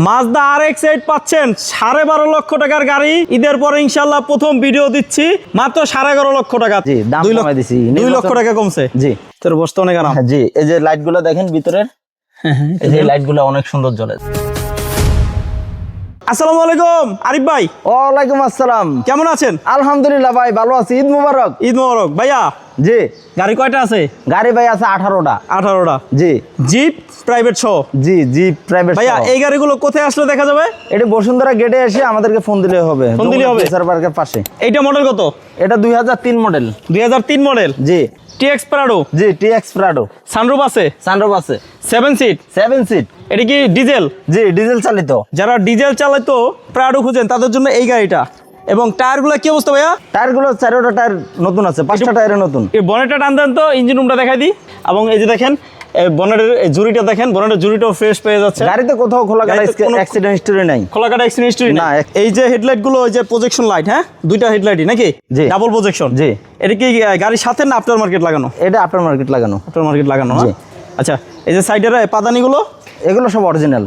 Mazda RX-8 পাচ্ছেন 12.5 লক্ষ টাকার গাড়ি। ঈদের পরে ইনশাআল্লাহ প্রথম ভিডিও দিচ্ছি মাত্র 11.5 লক্ষ টাকা। জি, দাম কমাই দিছি 2 লক্ষ টাকা কমছে। জি, তোর বসতে অনেক আরাম। জি, এই যে লাইট গুলো দেখেন ভিতরের, এই যে লাইট গুলো অনেক সুন্দর জ্বলে। আসসালামু আলাইকুম আরিফ ভাই। ওয়ালাইকুম আসসালাম। কেমন আছেন? আলহামদুলিল্লাহ ভাই, ভালো আছি। ঈদ মুবারক। ঈদ মোবারক ভাইয়া। জি, গাড়ি কয়টা আছে? গাড়ি ভাই আছে 18টা। 18টা। জি, জিপ প্রাইভেট সহ। জি, জি, প্রাইভেট। ভাইয়া এই গাড়িগুলো কোথায় আসলে দেখা যাবে? এটা বসুন্ধরা গেটে এসে আমাদেরকে ফোন দিলে হবে। ফোন দিলে হবে? ফিচার পার্কের পাশে। এইটা মডেল কত? এটা 2003 মডেল। 2003 মডেল। জি, TX প্রাডো। জি, টিএক্স প্রাডো। সানরুফ আছে? সানরুফ আছে। 7 সিট। 7 সিট। এটা কি ডিজেল? জি, ডিজেল চালিত। যারা ডিজেল চালাতো প্রাডো খুঁজেন তাদের জন্য এই গাড়িটা। এবং টায়ারগুলো কি অবস্থা ভাইয়া? টায়ারগুলো 4টা টায়ার নতুন আছে, 5টা টায়ারে নতুন। এই বনেটটা টান দেন তো, ইঞ্জিন রুমটা দেখাই দিই। এবং এই যে দেখেন বনেটের জুড়িটা দেখেন, বনেটের জুড়িটাও ফ্রেশ পেয়ে যাচ্ছে। গাড়িতে কোথাও খোলা কাটা গাড়িতে কোনো অ্যাক্সিডেন্ট হিস্টরি নাই। খোলা কাটা অ্যাক্সিডেন্ট হিস্টরি না। না। এই যে হেডলাইট গুলো, ওই যে প্রজেকশন লাইট, হ্যাঁ দুইটা হেডলাইটই নাকি? জি। Double projection. জি। এটা কি গাড়ির সাথে না আফটার মার্কেট লাগানো? এটা আফটার মার্কেট লাগানো। আফটার মার্কেট লাগানো। জি। আচ্ছা, এই যে সাইডের পাদানিগুলো এগুলো সব অরিজিনাল।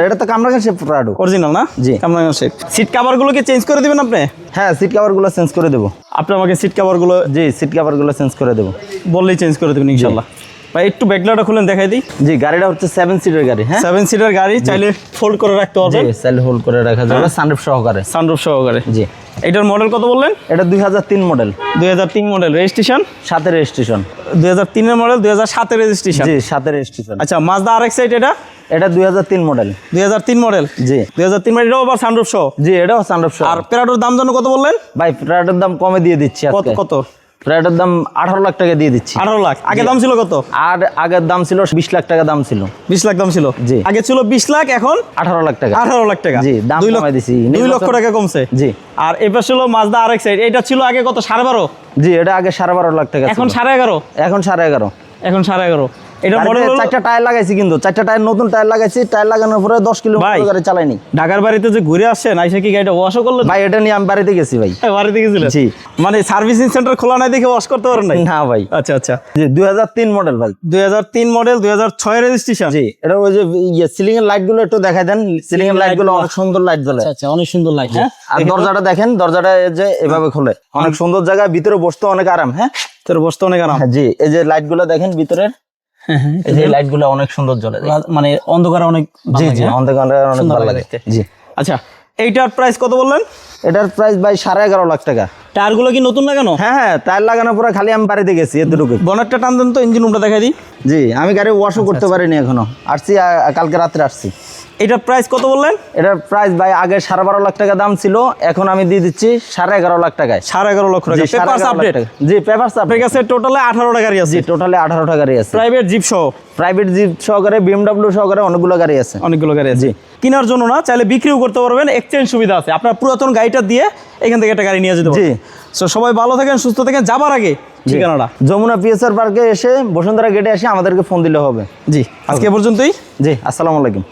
এটা তো কামরাঙ্গা শেপ প্রাডো। অরিজিনাল না? জি। কামরাঙ্গা শেপ। সিট কভার গুলো কি চেঞ্জ করে দিবেন আপনি? হ্যাঁ, সিট কভার গুলো চেঞ্জ করে দেবো। আপনি আমাকে সিট কভার গুলো জি, সিট কভার গুলো চেঞ্জ করে দেবো। বললেই চেঞ্জ করে দেবেন ইনশাআল্লাহ। ভাই একটু ব্যাকলাইটটা খুলেন দেখাই দিই। জি, গাড়িটা হচ্ছে 7 সিটের গাড়ি। হ্যাঁ, 7 সিটার গাড়ি, চাইলে ফোল্ড করে রাখতে জি, পারবেন। চাইলে হোল্ড করে রাখা যাবে সানরুফ সহকারে। সানরুফ সহকারে। জি। এটার মডেল কত বললেন? এটা 2003 মডেল। 2003 মডেল। রেজিস্ট্রেশন? 7 রেজিস্ট্রেশন। 2003 এর মডেল, 2007 এর রেজিস্ট্রেশন। জি, 7 রেজিস্ট্রেশন। আচ্ছা, মাজদা RX-8 এটা? এটা 2003 মডেল। 2003 মডেল। জি। 2003 মডেল, এটাও আবার সানরুফ সহ। জি, এটাও সানরুফ সহ। আর প্রাডোর দাম জানো কত বললেন? ভাই, প্রাডোর দাম কমে দিয়ে দিচ্ছি কত আজকে। কত? প্রাডোর দাম 18 লাখ টাকা দিয়ে দিচ্ছি। 18 লাখ। আগে দাম ছিল কত? আর আগের দাম ছিল 20 লাখ টাকা দাম ছিল। 20 লাখ দাম ছিল। জি। আগে ছিল 20 লাখ, এখন 18 লাখ টাকা। 18 লাখ টাকা। জি, দাম 2 কমাই দিছি। 2 লক্ষ টাকা কমছে। জি। আর এবার ছিল মাজদা RX-8, এটা ছিল আগে কত? 12.5। জি, এটা আগে 12.5 লাখ টাকা এখন ছিল। 11.5। এখন 11.5। এখন 11.5। এটা মডেল 4টা টায়ার লাগাইছি, কিন্তু 4টা টায়ার নতুন টায়ার লাগাইছি। টায়ার লাগানোর পরে 10 কিলোমিটার গাড়ি চালাইনি। ঢাকার বাড়িতে যে ঘুরে আসছেন, আইসা কি গাড়িটা ওয়াশও করলেন? ভাই, এটা নিয়ে আমি বাড়িতে গেছি ভাই। বাড়িতে গেছিলেন? জি। মানে সার্ভিসিং সেন্টার খোলা নাই দেখে ওয়াশ করতে পারেন নাই? না ভাই। আচ্ছা আচ্ছা। জি, 2003 মডেল ভাই। 2003 মডেল, 2006 রেজিস্ট্রেশন। জি, এটা ওই যে সিলিং এর লাইট গুলো একটু দেখাই দেন। সিলিং এর লাইট গুলো অনেক সুন্দর লাইট জ্বলে। আচ্ছা, অনেক সুন্দর লাইট। হ্যাঁ, আর দরজাটা দেখেন, দরজাটা এই যে এভাবে খোলে, অনেক সুন্দর জায়গা, ভিতরে বসতে অনেক আরাম। হ্যাঁ, তোর বসতে অনেক আরাম। জি, এই যে লাইট গুলো দেখেন ভিতরের, এই যে লাইট গুলো অনেক সুন্দর জ্বলে। মানে অন্ধকারে অনেক জি, জি, অন্ধকারে অনেক ভালো লাগে। জি। আচ্ছা, এইটার প্রাইস কত বললেন? এটার প্রাইস ভাই 11.5 লাখ টাকা। টায়ারগুলো কি নতুন লাগানো? হ্যাঁ, হ্যাঁ, টায়ার লাগানোর পরে খালি আমি বাড়িতে গেছি এতটুকু। বনেটটা টান দেন তো, ইঞ্জিন রুমটা দেখাই দিই। জি, আমি গাড়ি ওয়াশও করতে পারিনি এখনো। আসছি কালকে রাত্রে আসছি। এটার প্রাইস কত বললেন? এটার প্রাইস ভাই আগে 12.5 লাখ টাকা দাম ছিল, এখন আমি দিয়ে দিচ্ছি 11.5 লাখ টাকায়। 11.5 লক্ষ টাকা। Papers update? জি, পেপারস আপনার আপডেট। কাছে টোটালে 18টা গাড়ি আছে? জি, টোটালি 18টা গাড়ি আছে। প্রাইভেট জিপ সহ? প্রাইভেট জিপ সহকারে, BMW সহকারে অনেকগুলো গাড়ি আছে। অনেকগুলো গাড়ি আছে। জি। কেনার জন্য না, চাইলে বিক্রিও করতে পারবেন। এক্সচেঞ্জ সুবিধা আছে। আপনার পুরাতন গাড়িটা দিয়ে এখান থেকে একটা গাড়ি নিয়ে যেতে পারবেন। জি। সো সবাই ভালো থাকেন, সুস্থ থাকেন। যাবার আগে ঠিকানাটা? যমুনা পিএসআর পার্কে এসে বসুন্ধরা গেটে এসে আমাদেরকে ফোন দিলে হবে। জি, আজকে এ পর্যন্তই। জি, আসসালামু আলাইকুম।